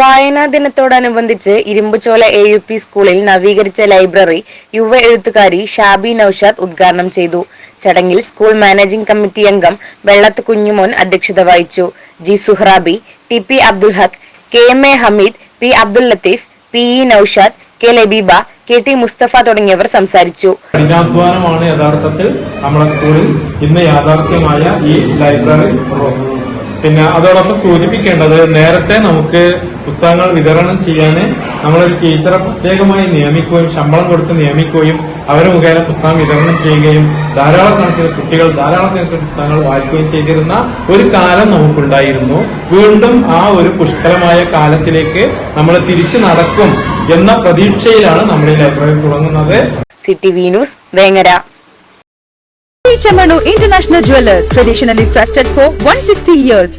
വായനാ ദിനത്തോടനുബന്ധിച്ച് ഇരുമ്പുചോല AUP സ്കൂളിൽ നവീകരിച്ച ലൈബ്രറി യുവ എഴുത്തുകാരി ഷാബി നൌഷാദ് ഉദ്ഘാടനം ചെയ്തു. ചടങ്ങിൽ സ്കൂൾ മാനേജിംഗ് കമ്മിറ്റി അംഗം വെള്ളത്ത് കുഞ്ഞുമോൻ അധ്യക്ഷത വഹിച്ചു. G Suhrabi, TP Abdul Haq, KMA Hameed, P Abdul Latheef, PE Noushad, K Labeeba, KT Musthafa തുടങ്ങിയവർ സംസാരിച്ചു. കഠിനാധ്വാനമാണ് യഥാർത്ഥത്തിൽ നമ്മുടെ സ്കൂളിൽ ഇന്ന് യാഥാർത്ഥ്യമായ ഈ ലൈബ്രറി. പിന്നെ അതോടൊപ്പം സൂചിപ്പിക്കേണ്ടത്, നേരത്തെ നമുക്ക് പുസ്തകങ്ങൾ വിതരണം ചെയ്യാൻ നമ്മളൊരു ടീച്ചറെ പ്രത്യേകമായി നിയമിക്കുകയും ശമ്പളം കൊടുത്ത് നിയമിക്കുകയും അവർ മുഖേന പുസ്തകം വിതരണം ചെയ്യുകയും ധാരാളക്കണക്കിന് കുട്ടികൾ ധാരാളക്കണക്കിന് പുസ്തകങ്ങൾ വായിക്കുകയും ചെയ്തിരുന്ന ഒരു കാലം നമുക്കുണ്ടായിരുന്നു. വീണ്ടും ആ ഒരു പുഷ്കലമായ കാലത്തിലേക്ക് നമ്മൾ തിരിച്ചു നടക്കും എന്ന പ്രതീക്ഷയിലാണ് നമ്മൾ ഈ ലൈബ്രറി തുടങ്ങുന്നത്. CTV news Vengara. Chamano International Jewelers, traditionally trusted for 160 years.